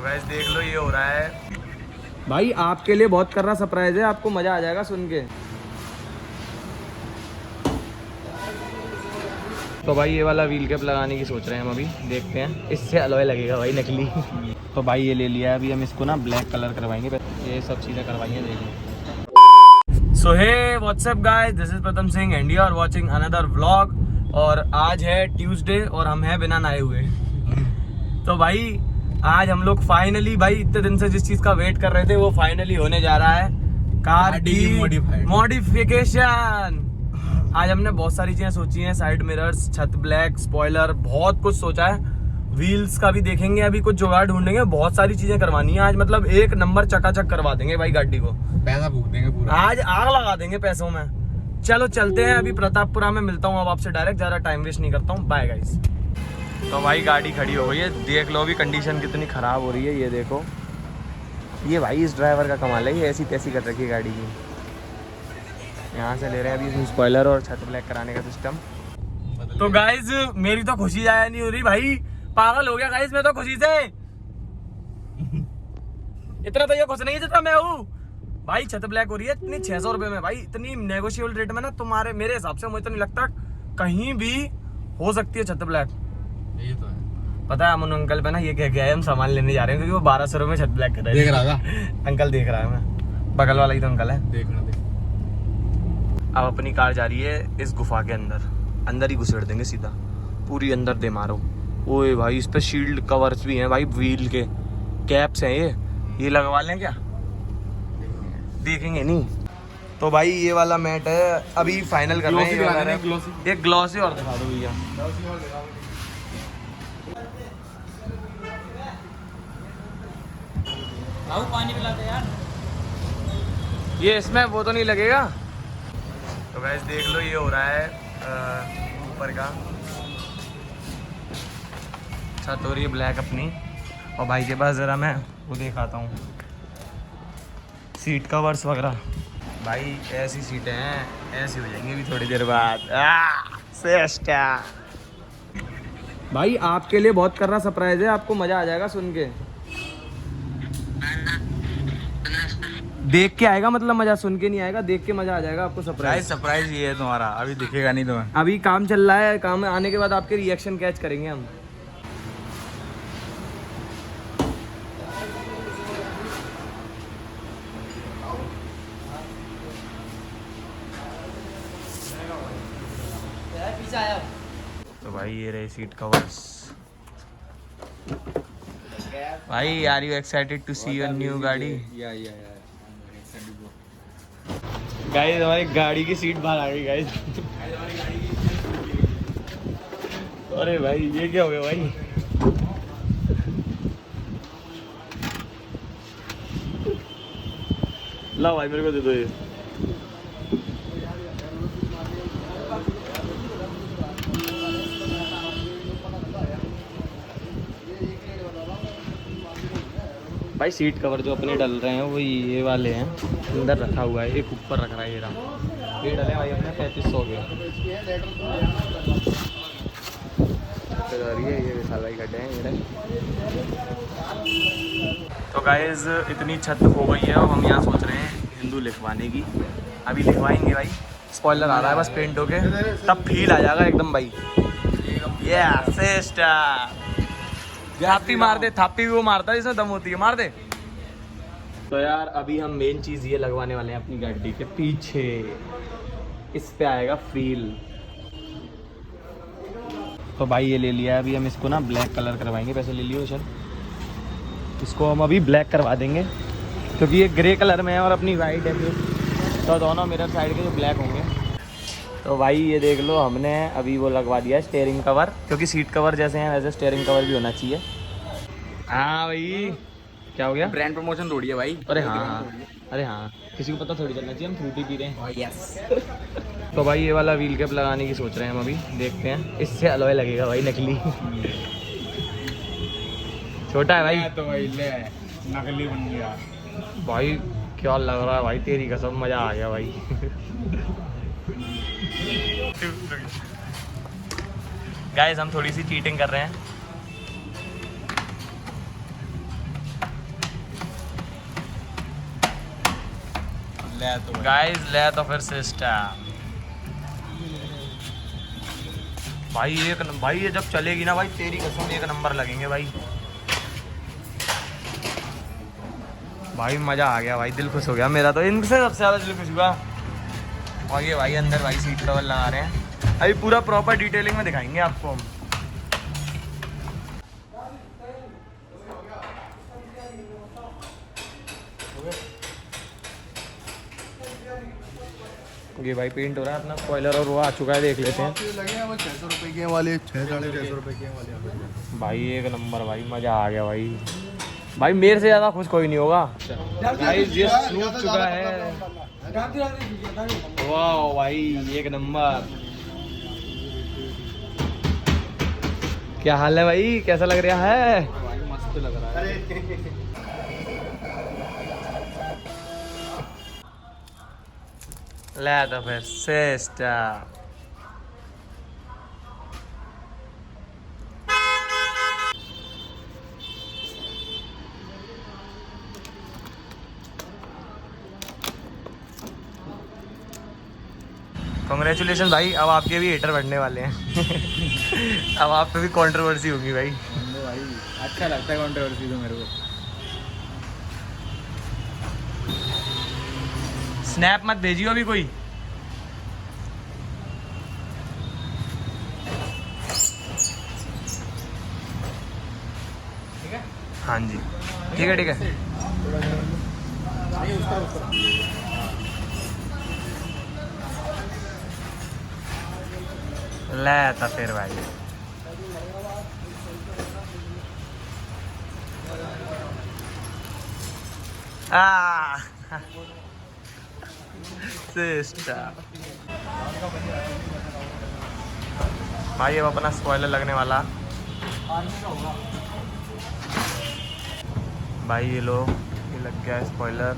Guys देख लो ये हो रहा है भाई, आपके लिए बहुत कर रहा सरप्राइज है, आपको मजा आ जाएगा सुन के। तो भाई ये वाला व्हील कैप लगाने की सोच रहे हैं हम, अभी देखते हैं, इससे अलॉय लगेगा भाई नकली। तो भाई ये ले लिया है, अभी हम इसको ना ब्लैक कलर करवाएंगे, ये सब चीज़ें करवाएंगे, देखिए। So hey what's up guys, this is Pratham Singh and you are watching another vlog. और आज है ट्यूसडे और हम हैं बिना नहाए हुए। तो भाई आज हम लोग फाइनली, भाई इतने दिन से जिस चीज़ का वेट कर रहे थे वो फाइनली होने जा रहा है, कार की मॉडिफिकेशन। आज हमने बहुत सारी चीजें सोची हैं, साइड मिरर्स, छत ब्लैक, स्पॉइलर, बहुत कुछ सोचा है। व्हील्स का भी देखेंगे, अभी कुछ जुगाड़ ढूंढेंगे, बहुत सारी चीजें करवानी है आज, मतलब एक नंबर चकाचक करवा देंगे भाई गाड़ी को, पैसा फूक देंगे पूरा, आज आग लगा देंगे पैसों में। चलो चलते हैं, अभी प्रतापपुरा में मिलता हूँ अब आपसे डायरेक्ट, ज्यादा टाइम वेस्ट नहीं करता हूँ, बाय गाइस। तो भाई गाड़ी खड़ी हो गई है, देख लो अभी कंडीशन कितनी खराब हो रही है, ये देखो। ये भाई इस ड्राइवर का कमाल है, ये ऐसी तैसी कर रखी है गाड़ी की। यहाँ से ले रहे हैं अभी इसमें स्पॉइलर और छत ब्लैक कराने का सिस्टम। तो गाइज मेरी तो खुशी जाया नहीं हो रही भाई, पागल हो गया गाइज मैं तो खुशी से। इतना तो ये खुश नहीं है जितना मैं हूँ भाई। छत ब्लैक हो रही है इतनी 600 रुपये में भाई, इतनी नेगोशिएबल रेट में ना, तुम्हारे मेरे हिसाब से मुझे तो नहीं लगता कहीं भी हो सकती है छत ब्लैक। ये तो है। पता है अमन अंकल पे ना ये कह के आए हम सामान लेने जा रहे हैं, क्योंकि वो 1200 रुपये में छत ब्लैक कर रहे देख रहा था अंकल, देख रहा है मैं, बगल वाला ही तो अंकल है। देखना देख। अब अपनी कार जा रही है इस गुफा के अंदर ही घुसेड़ देंगे सीधा, पूरी अंदर दे मारो। ओए भाई इस पे शील्ड कवर्स भी हैं भाई, व्हील के कैप्स हैं, ये लगवा लें क्या, देखेंगे नहीं। तो भाई ये वाला मैट है, अभी फाइनल कर रहे हैं, एक ग्लॉसी और दिखा दो भैया। पानी पिलाते यार, ये इसमें वो तो नहीं लगेगा। तो गाइस देख लो ये हो रहा है ऊपर का, छत हो रही है ब्लैक अपनी। और भाई के पास ज़रा मैं वो दिखाता हूँ, सीट कवर्स वगैरह। भाई ऐसी सीटें हैं, ऐसी हो जाएंगी अभी थोड़ी देर बाद। भाई आपके लिए बहुत कर रहा सरप्राइज है, आपको मज़ा आ जाएगा सुन के, देख के आएगा, मतलब मजा सुन के नहीं आएगा, देख के मजा आ जाएगा आपको। सरप्राइज ये है तुम्हारा, अभी दिखेगा नहीं तुम्हें। अभी काम चल रहा है, काम आने के बाद आपके रिएक्शन कैच करेंगे हम। तो भाई ये रहे सीट कवर्स। भाई are you excited to see your new गाड़ी? गाइस हमारी गाड़ी की सीट बाहर आ गई गाइस। अरे भाई ये क्या हो गया भाई? ला भाई मेरे को दे दो ये। भाई सीट कवर जो अपने डल रहे हैं वो ये वाले हैं, अंदर रखा हुआ है, एक ऊपर रख रहा है, ये डले भाई अपने 3500 के। ये विशाल भाई गड्ढे हैं मेरे। तो गाइज इतनी छत हो गई है और हम यहाँ सोच रहे हैं हिंदू लिखवाने की, अभी लिखवाएंगे भाई। स्पॉइलर आ रहा है बस पेंट होके, तब फील आ जाएगा एकदम भाई। ये सिस्टर थापी मार दे, थापी भी वो मारता है जिसमें दम होती है, मार दे। तो यार अभी हम मेन चीज़ ये लगवाने वाले हैं अपनी गाड़ी के पीछे, इस पे आएगा फील। तो भाई ये ले लिया है, अभी हम इसको ना ब्लैक कलर करवाएंगे, पैसे ले लियो सर। इसको हम अभी ब्लैक करवा देंगे क्योंकि ये ग्रे कलर में है और अपनी वाइट है, तो दोनों मिरर साइड के जो ब्लैक होंगे। तो भाई ये देख लो हमने अभी वो लगवा दिया है स्टीयरिंग कवर, क्योंकि सीट कवर जैसे हैं वैसे स्टीयरिंग कवर भी होना चाहिए। हाँ भाई क्या हो गया? ब्रांड प्रमोशन थोड़ी है भाई। अरे हाँ, अरे हाँ, किसी को पता थोड़ी चलना चाहिए हम फ्रूटी पी रहे हैं। यस। तो भाई ये वाला व्हील कैप लगाने की सोच रहे हैं हम, अभी देखते हैं, इससे अलॉय लगेगा भाई नकली। छोटा है भाई, तो भाई ले नकली बन गया भाई, क्या लग रहा है भाई, तेरी कसम मजा आ गया भाई। गाइस हम थोड़ी सी चीटिंग कर रहे हैं, ले तो गाइस ले तो फिर सिस्टम भाई भाई ये जब चलेगी ना भाई तेरी कसम एक नंबर लगेंगे भाई। भाई मजा आ गया भाई, दिल खुश हो गया मेरा तो, इनसे सबसे ज्यादा दिल खुश हुआ। और ये भाई अंदर भाई सीट कवर लगा रहे हैं, अभी पूरा प्रॉपर डिटेलिंग में दिखाएंगे आपको हम। ये भाई पेंट हो रहा है अपना स्पॉइलर और वो आ चुका है, देख लेते हैं। लगे हैं वो 600 रुपए के वाले, 600-650 रुपए के वाले। भाई एक नंबर भाई, मजा आ गया भाई। भाई मेरे से ज्यादा खुश कोई नहीं होगा। भाई ये सूख चुका है, वाह भाई एक नंबर। क्या हाल है भाई, कैसा लग रहा है? मस्त लग रहा है। ले तो फिर सिस्टम कांग्रेचुलेशन भाई, अब आपके भी हेटर बढ़ने वाले हैं। अब आप पे भी कंट्रोवर्सी होगी भाई। भाई अच्छा लगता है कंट्रोवर्सी तो मेरे को। स्नैप मत भेजियो अभी कोई। ठीक है, हाँ जी ठीक है ठीक है। ले तो फिर भाई सिस्टर भाई अब अपना स्पॉइलर लगने वाला भाई। ये लो ये लग गया स्पॉइलर।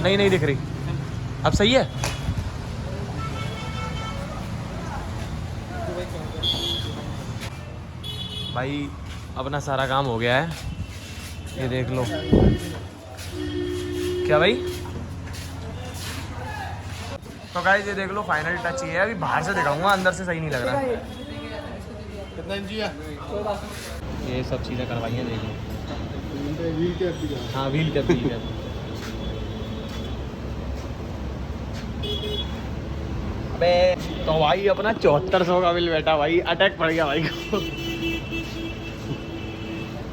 नहीं नहीं दिख रही, अब सही है। भाई अपना सारा काम हो गया है, ये देख लो। क्या भाई? तो गाइस ये देख लो फाइनल टच ही है, अभी बाहर से दिखाऊंगा, अंदर से सही नहीं लग रहा। कितना इंची है? ये सब चीज़ें करवाई हैं, देख लो। व्हील कैप भी है। हाँ व्हील कैप। अबे तो भाई अपना 7400 का बिल बैठा भाई, अटैक पड़ गया भाई को।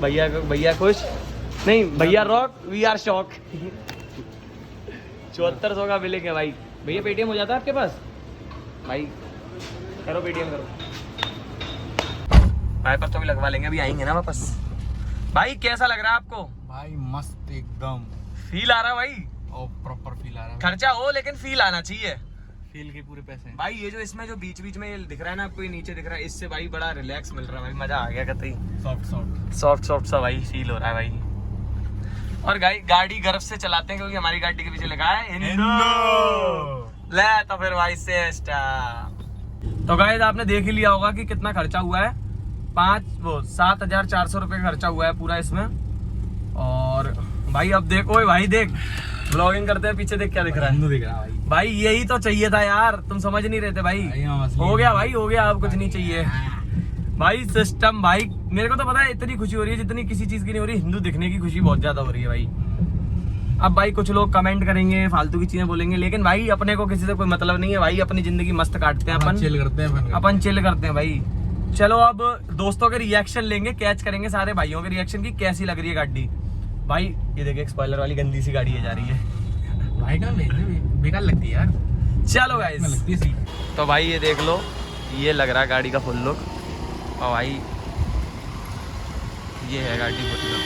भैया खुश नहीं, भैया रॉक वी आर शॉक। 7400 का बिल है क्या भाई? भैया पेटीएम हो जाता है आपके पास? भाई करो पेटीएम करो, भाई पर तो भी लगवा लेंगे, अभी आएंगे ना वापस। भाई कैसा लग रहा है आपको? भाई मस्त एकदम फील आ रहा है भाई? और प्रॉपर फील आ रहा है। खर्चा हो लेकिन फील आना चाहिए। फील के पूरे पैसे हैं। भाई ये जो इसमें जो बीच बीच में ये दिख रहा है ना आपको, ये नीचे दिख रहा है, इससे भाई बड़ा रिलैक्स मिल रहा है भाई, मजा आ गया कतई। सॉफ्ट सा भाई फील हो रहा है भाई। और गाड़ी गर्व से चलाते हैं क्योंकि हमारी गाड़ी के पीछे लिखा है हिंदू। ले तो फिर भाई सिस्टम। तो गाइस आपने देख ही लिया होगा कि कितना खर्चा हुआ है। 7,400 रुपये खर्चा हुआ है पूरा इसमें। और भाई अब देखो भाई, देख ब्लॉगिंग करते हैं, पीछे देख क्या दिख रहा है? हिंदू दिख रहा है भाई। भाई यही तो चाहिए था यार, तुम समझ नहीं रहे थे भाई। हो गया भाई हो गया, अब कुछ नहीं चाहिए भाई। सिस्टम भाई मेरे को तो पता है इतनी खुशी हो रही है जितनी किसी चीज की नहीं हो रही, हिंदू दिखने की खुशी बहुत ज्यादा हो रही है भाई। अब भाई कुछ लोग कमेंट करेंगे, फालतू की चीजें बोलेंगे, लेकिन भाई अपने को किसी से कोई मतलब नहीं है भाई, अपनी जिंदगी मस्त काटते हैं अपन, चिल करते हैं अपन चिल करते हैं भाई। चलो अब दोस्तों के रिएक्शन लेंगे, कैच करेंगे सारे भाइयों के रिएक्शन की कैसी लग रही है गाड़ी। भाई ये देखिए स्पॉइलर वाली गंदी सी गाड़ी है जा रही है भाई का बेकार लगती है यार। चलो गाइस लगती है सही। तो भाई ये देख लो, ये लग रहा है गाड़ी का फुल लुक। और भाई ये है गाड़ी फुल लुक,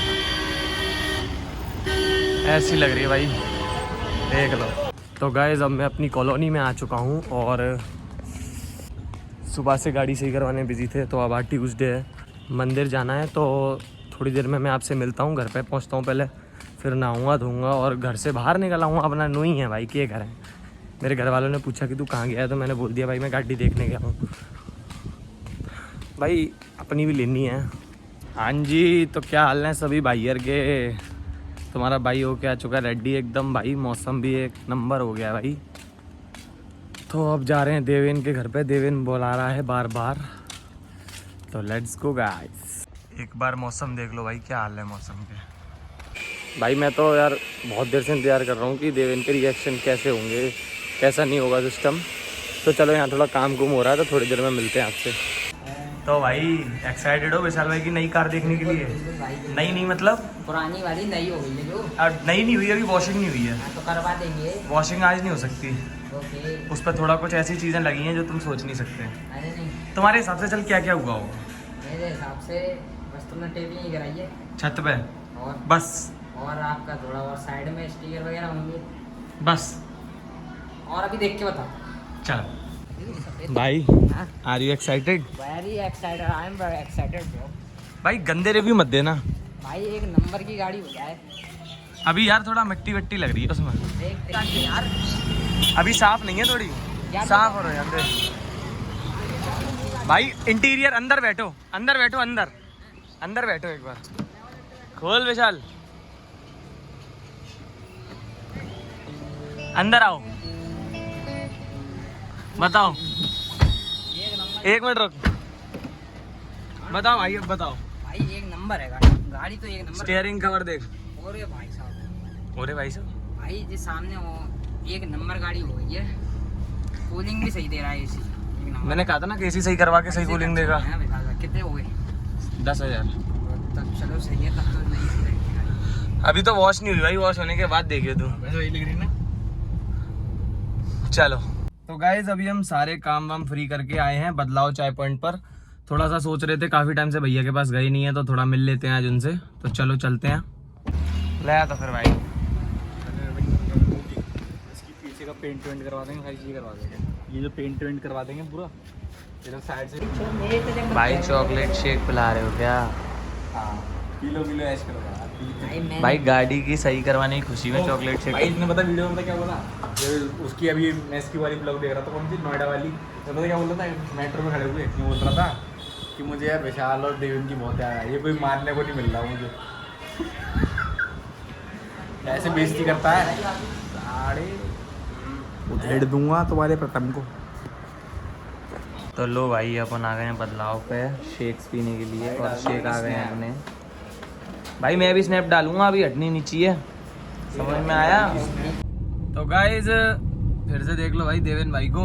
ऐसी लग रही है भाई, देख लो। तो गाइस अब मैं अपनी कॉलोनी में आ चुका हूँ और सुबह से गाड़ी सही करवाने बिजी थे, तो अब आज ट्यूसडे है, मंदिर जाना है। तो थोड़ी देर में मैं आपसे मिलता हूँ, घर पे पहुँचता हूँ पहले, फिर नहाऊंगा धोऊंगा और घर से बाहर निकल आऊँगा। अपना नू ही है भाई, के घर है। मेरे घर वालों ने पूछा कि तू कहाँ गया है, तो मैंने बोल दिया भाई मैं गाड़ी देखने गया हूँ। भाई अपनी भी लेनी है। हाँ जी, तो क्या हाल है सभी भाइयर के? तुम्हारा भाई हो के आ चुका है रेडी एकदम भाई, मौसम भी एक नंबर हो गया भाई। तो अब जा रहे हैं देवेन के घर पे, देवेन बुला रहा है बार बार, तो लेट्स गो गाइस। एक बार मौसम देख लो भाई, क्या हाल है मौसम के। भाई मैं तो यार बहुत देर से इंतजार कर रहा हूँ कि देवेन के रिएक्शन कैसे होंगे, कैसा नहीं होगा सिस्टम। तो चलो यहाँ थोड़ा काम कुम हो रहा है, तो थोड़ी देर में मिलते हैं आपसे। तो भाई एक्साइटेड हो विशाल भाई की नई कार देखने के लिए? नई नहीं मतलब पुरानी वाली नई हो गई है जो। अब नई नहीं हुई, अभी वॉशिंग नहीं हुई है। तो करवा देंगे। वॉशिंग आज नहीं हो सकती, ओके। उस पर थोड़ा कुछ ऐसी चीज़ें लगी हैं जो तुम सोच नहीं सकते। अरे नहीं, तुम्हारे हिसाब से चल क्या क्या हुआ होगा? मेरे हिसाब से बस तुमने टेपिंग ही कराई है छत पे और बस, और आपका थोड़ा और साइड में स्टिकर वगैरह होंगे बस। और अभी देख के बताओ। चल भाई, are you excited? Very excited, I am very excited bro. भाई गंदे रिव्यू मत देना भाई एक नंबर की गाड़ी हो जाए। अभी यार, थोड़ा मिट्टी विट्टी लग रही है उसमें, देख यार, अभी साफ नहीं है, थोड़ी साफ हो रही है अंदर। भाई इंटीरियर, अंदर बैठो, अंदर बैठो, अंदर अंदर बैठो, एक बार खोल विशाल, अंदर आओ, बताओ। एक मिनट रुक, बताओ भाई, अब बताओ। भाई एक नंबर है गाड़ी, गाड़ी तो एक नंबर। स्टीयरिंग कवर देख। अरे भाई साहब, ओरे भाई साहब, भाई जी सामने वो एक नंबर गाड़ी हो गई है। कूलिंग भी सही दे रहा है एसी, एक नंबर। मैंने कहा था ना कि एसी सही करवा के सही कूलिंग देगा। कितने हो गए? 10,000। तब चलो सही है, तब तो नहीं सही रहेगी गाड़ी। अभी तो वॉश नहीं हुई भाई, वॉश होने के बाद देखिए तू। वैसे वही लग रही है ना। चलो तो गाइज, अभी हम सारे काम वाम फ्री करके आए हैं बदलाव चाय पॉइंट पर। थोड़ा सा सोच रहे थे, काफ़ी टाइम से भैया के पास गए नहीं है, तो थोड़ा मिल लेते हैं आज उनसे। तो चलो चलते हैं। ले तो फिर भाई इसकी पीछे का पेंट वेंट करवा देंगे, सारी चीज़ करवा देंगे। ये जो पेंट वेंट करवा देंगे पूरा, इधर साइड से। भाई चॉकलेट शेक पिला रहे हो क्या? हाँ, किलो किलो ऐश करवा। भाई गाड़ी की सही करवाने की खुशी में चॉकलेट शेक। भाई इसने पता वीडियो में पता क्या बोला, जब उसकी अभी नेस की वाली ब्लॉग देख रहा था, कौन सी नोएडा वाली, तो पता क्या बोल रहा था, मेट्रो में खड़े हुए क्यों बोल रहा था कि मुझे यार विशाल और देवेन की बहुत याद है, ये कोई मारने को नहीं मिल रहा मुझे। ऐसे बेइज्जती करता है, उधेड़ दूंगा तुम्हारे प्रथम को। तो लो भाई, अपन आ गए हैं बदलाव पे शेक्स पीने के लिए, और शेक आ गए हैं अपने। भाई मैं भी स्नैप डालूंगा, अभी हटनी नहीं चाहिए, समझ में आया? तो गाइज फिर से देख लो भाई देवेन भाई को।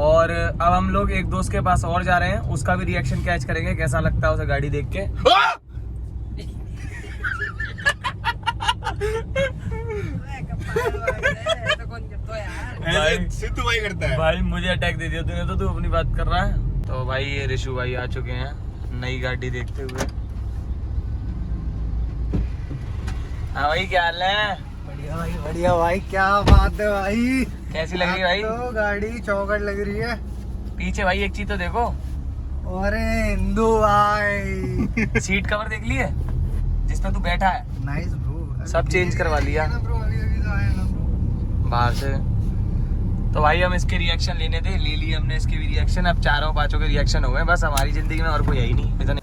और अब हम लोग एक दोस्त के पास और जा रहे हैं, उसका भी रिएक्शन कैच करेंगे, कैसा लगता है उसे गाड़ी देख के। सिद्धू भाई करता है भाई मुझे अटैक दे दिया तूने, तो तू अपनी बात कर रहा है। तो भाई ये ऋषु भाई आ चुके हैं नई गाड़ी देखते हुए। हाँ भाई, क्या हाल है? बढ़िया भाई, क्या बात है भाई। कैसी लग रही है भाई? तो गाड़ी चौकट लग रही है। पीछे भाई एक चीज तो देखो, अरे हिंदू भाई। सीट कवर देख लिए जिसपे तू बैठा है, नाइस ब्रो। सब चेंज करवा लिया बाहर से। तो भाई हम इसके रिएक्शन लेने थे, ले लिए हमने इसके भी रिएक्शन। अब चारों पांचों के रिएक्शन हो गए, बस हमारी जिंदगी में और कोई है ही नहीं इतने।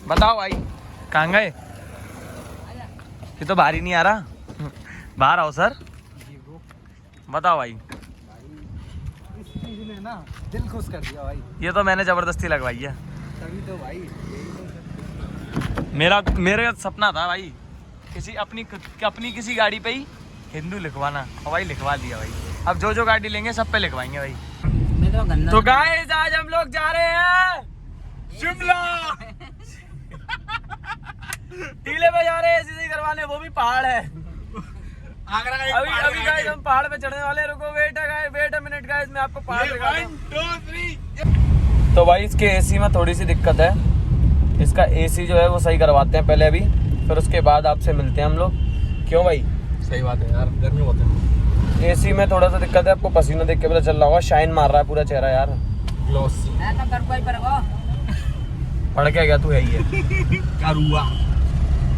बताओ भाई, कहाँ गए? ये तो बाहर ही नहीं आ रहा। बाहर आओ सर, बताओ भाई। इसने ना दिल खुश कर दिया भाई। ये तो मैंने जबरदस्ती लगवाई है, तभी तो भाई मेरा सपना था भाई किसी अपनी किसी गाड़ी पे ही हिंदू लिखवाना, और भाई लिखवा दिया भाई। अब जो जो गाड़ी लेंगे सब पे लिखवाएंगे भाई। मैं तो गंदा। तो गाइस आज हम लोग जा रहे हैं शिमला। टीले पे जा रहे हैं एसी करवाने, वो भी पहाड़ है। आगरा का एक अभी पहाड़ अभी है। गाइस हम पहाड़ पे चढ़ने वाले हैं। रुको, वेट अ मिनट गाइस, मैं आपको पहाड़ दिखा दूं। 1 2 3। तो भाई इसके एसी में थोड़ी सी दिक्कत है, इसका एसी जो है वो सही करवाते हैं पहले अभी, फिर उसके बाद आपसे मिलते हैं हम लोग। क्यों भाई? सही बात है यार, गर्मी बहुत है। एसी में थोड़ा सा दिक्कत है, आपको पसीना देख के पता चल रहा होगा, शाइन मार रहा है पूरा चेहरा यार। ग्लॉसी मैं तो कर कोई पर को पढ़ क्या गया तू? है ये करुआ।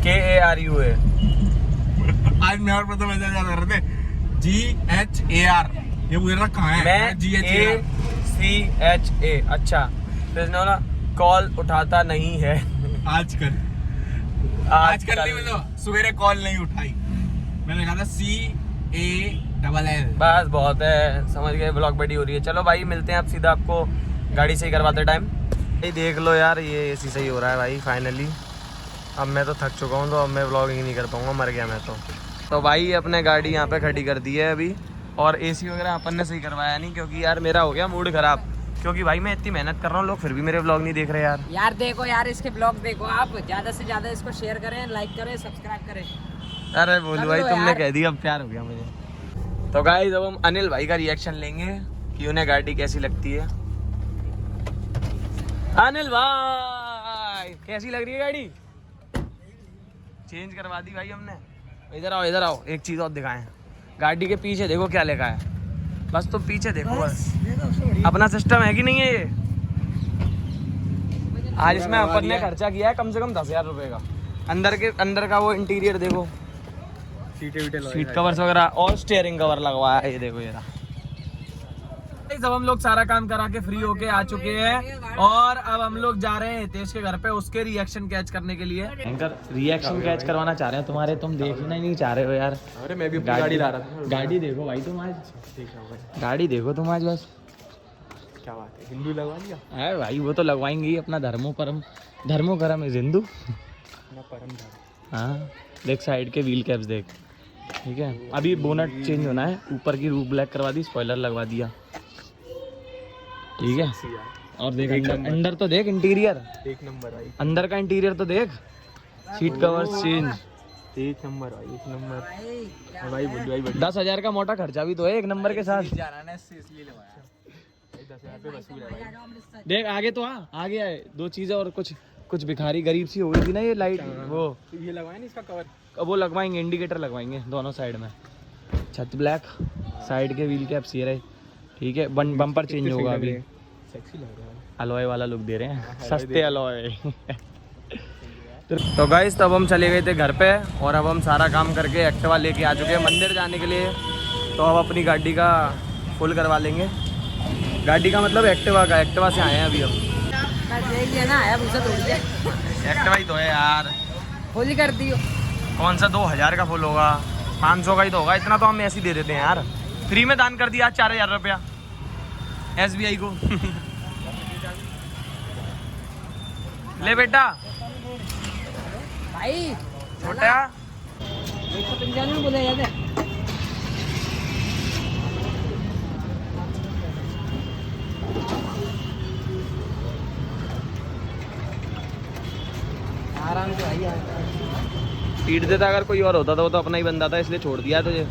KARUA। आज मैं और प्रथम ऐसा याद कर रहे थे, GHAR। ये पूछ रहा कहाँ है? मैं GHAR। ACHA। अच्छा, फिर इसने बोला कॉल उठाता नहीं है। आजकल आज कर ली मतलब सवेरे कॉल नहीं उठाई, मैंने कहा था CALL। बस बहुत है, समझ गए, ब्लॉग बड़ी हो रही है। चलो भाई मिलते हैं अब सीधा आपको गाड़ी सही करवाते टाइम। ये देख लो यार, ये एसी सही हो रहा है भाई फाइनली। अब मैं तो थक चुका हूँ, तो अब मैं व्लॉगिंग नहीं कर पाऊँगा, मर गया मैं तो भाई अपने गाड़ी यहाँ पे खड़ी कर दी है अभी, और एसी वगैरह अपन ने सही करवाया नहीं, क्योंकि यार मेरा हो गया मूड खराब, क्योंकि भाई मैं इतनी मेहनत कर रहा हूँ, लोग फिर भी मेरे व्लॉग नहीं देख रहे यार। यार देखो यार, इसके ब्लॉग देखो आप, ज़्यादा से ज़्यादा इसको शेयर करें, लाइक करें, सब्सक्राइब करें। अरे बोलू भाई, लो तुमने यार। कह दिया, अब प्यार हो गया मुझे। तो गाइस अब हम अनिल भाई का रिएक्शन लेंगे कि उन्हें गाड़ी कैसी लगती है। अनिल भाई कैसी लग रही है गाड़ी? चेंज करवा दी भाई हमने। इधर आओ इधर आओ, एक चीज़ और दिखाएं। गाड़ी के पीछे देखो क्या लिखा है, बस तो पीछे देखो बस। अपना सिस्टम है कि नहीं है ये? आज इसमें अपन ने खर्चा किया है कम से कम 10,000 रुपये का। अंदर का वो इंटीरियर देखो, सीट कवर्स वगैरह और स्टीयरिंग कवर लगवाया है, ये देखो ये रहा। जब हम लोग सारा काम करा के फ्री होके आ चुके हैं, और अब हम लोग जा रहे हैं हितेश के घर पे उसके रिएक्शन कैच करने के लिए। एंकर रिएक्शन कैच करवाना चाह रहे हैं तुम्हारे, तुम देखना ही नहीं चाह रहे हो यार। अरे मैं भी गाड़ी ला रहा था। गाड़ी देखो भाई तुम आज, गाड़ी देखो तुम आज बस। क्या बात है, हिंदू लगवा लिया? अरे भाई वो तो लगवाएंगे ही, अपना धर्मो करम है हिंदू। हाँ देख साइड के व्हील कैप्स देख, ठीक है। अभी बोनट चेंज होना है, ऊपर की रूफ ब्लैक करवा दी, स्पॉइलर लगवा दिया, ठीक है। और देख अंदर तो देख इंटीरियर, एक नंबर भाई। अंदर का इंटीरियर तो देख, सीट कवर्स चेंज, एक नंबर भाई, एक नंबर भाई। बुद्धू भाई 10,000 का मोटा खर्चा भी तो है एक नंबर के साथ। जा रहा है इसलिए लगवाया 10,000 पे वसूल है भाई। देख आगे तो आगे आए दो चीजें, और कुछ भिखारी गरीब सी हो गई थी ना ये लाइट, वो ये लगवाया नहीं इसका कवर? अब वो लगवाएंगे, इंडिकेटर लगवाएंगे दोनों साइड में। छत ब्लैक, साइड के व्हील कैप्स ये रहे, ठीक है। बम्पर चेंज होगा अभी, सेक्सी लग रहा है। अलॉय वाला लुक दे रहे हैं, सस्ते अलॉय। तो गाइस तब हम चले गए थे घर पे, और अब हम सारा काम करके एक्टिवा लेके आ चुके हैं मंदिर जाने के लिए। तो अब अपनी गाड़ी का फुल करवा लेंगे, गाड़ी का मतलब एक्टिवा का, एक्टिवा से आए हैं अभी हम। एक्टिवा ही तो है यार, फुल कर दियो। कौन सा 2,000 का फुल होगा, 500 का ही तो होगा, इतना तो हम ऐसे ही दे देते हैं यार। फ्री में दान कर दिया 4,000 रुपया SBI को। ले बेटा भाई छोटा, 195 बोले जाते। आराम से भाई, पीट देता अगर कोई और होता तो वो तो अपना ही बंदा था, इसलिए छोड़ दिया तुझे।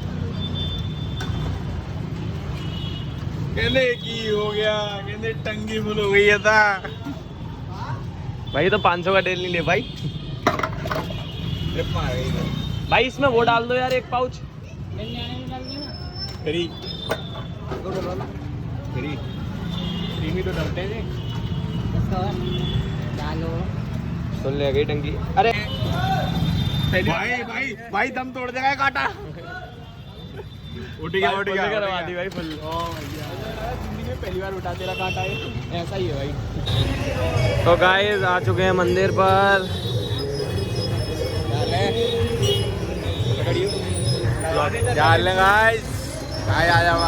कहने की हो गया, कहने टंगी फुल हो गई है था भाई तो 500 का तेल नहीं ले भाई। ट्रिप मार गई भाई इसमें वो डाल दो यार, एक पाउच। फ्री में तो डलते हैं। डालो। सुन ले गई टंकी। अरे भाई दम तोड़ देगा काटा। उठ गया करवा दी भाई फुल। जिंदगी में पहली बार उठा तेरा काटा है, ऐसा ही है भाई। तो गाइस आ चुके हैं मंदिर पर।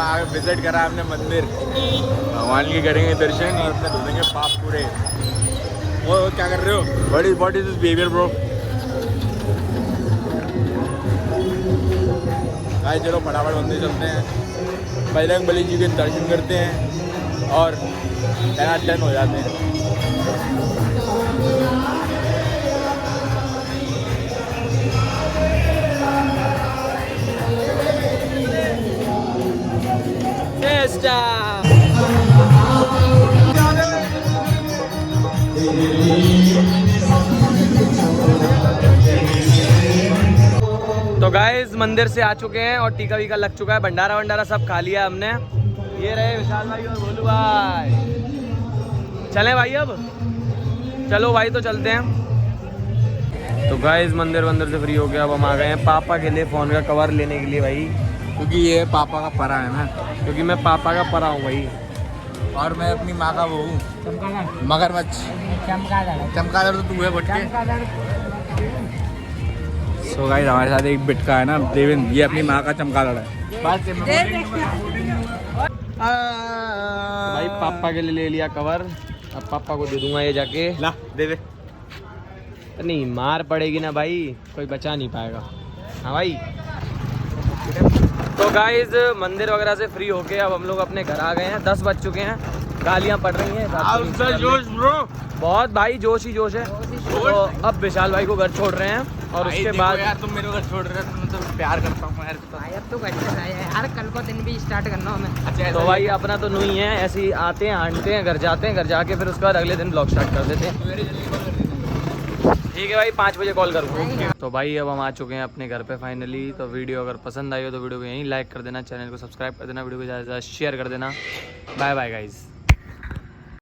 आज विजिट करा हमने मंदिर, भगवान की करेंगे दर्शन और अपने धुलेंगे पाप पूरे। वो क्या कर रहे हो? What is this behaviour bro? Guys चलो फटाफट मंदिर चलते हैं, बजरंग बली जी के दर्शन करते हैं और टन हो जाते हैं। तो गाइस मंदिर से आ चुके हैं और टीका वीका लग चुका है, भंडारा वंडारा सब खा लिया हमने। ये रहे विशाल भाई और भोलू भाई। चलें भाई अब? चलो भाई तो चलते हैं। तो गाइस मंदिर से फ्री हो गया, अब हम आ गए हैं पापा के लिए फ़ोन का कवर लेने के लिए भाई, क्योंकि ये पापा का परा है ना, क्योंकि मैं पापा का परा हूँ भाई, और मैं अपनी माँ का वो हूँ मगरमच्छ। चमगादड़ चमगादड़ तो तू है बच्चे। सो गाइस हमारे साथ एक बिटका है ना देवेंद्र, ये अपनी माँ का चमका लड़ा है। भाई पापा के लिए ले लिया कवर, अब पापा को दे दूंगा ये जाके। ला दे दे। नहीं मार पड़ेगी ना भाई, कोई बचा नहीं पाएगा। हाँ भाई। तो गाइज मंदिर वगैरह से फ्री होके अब हम लोग अपने घर आ गए हैं। 10 बज चुके हैं, गालियाँ पड़ रही हैं जोश ब्रो। बहुत भाई, जोश ही जोश है। तो अब विशाल भाई को घर छोड़ रहे हैं और उसके बाद यार तुम मेरे को घर छोड़ रहे हो, तुम तो प्यार करता हूँ यार। भाई अब तो घर से आया है यार, कल को दिन भी स्टार्ट करना हमें। अच्छा तो भाई अपना तो नहीं है, ऐसे ही आते हैं, हांटते हैं, घर जाते हैं, घर जाके फिर उसके बाद अगले दिन ब्लॉग स्टार्ट कर देते हैं। ठीक है भाई, 5 बजे कॉल करूँगा। तो भाई अब हम आ चुके हैं अपने घर पे फाइनली। तो वीडियो अगर पसंद आई हो तो वीडियो को यहीं लाइक कर देना, चैनल को सब्सक्राइब कर देना, वीडियो को ज़्यादा से ज़्यादा शेयर कर देना। Bye bye guys.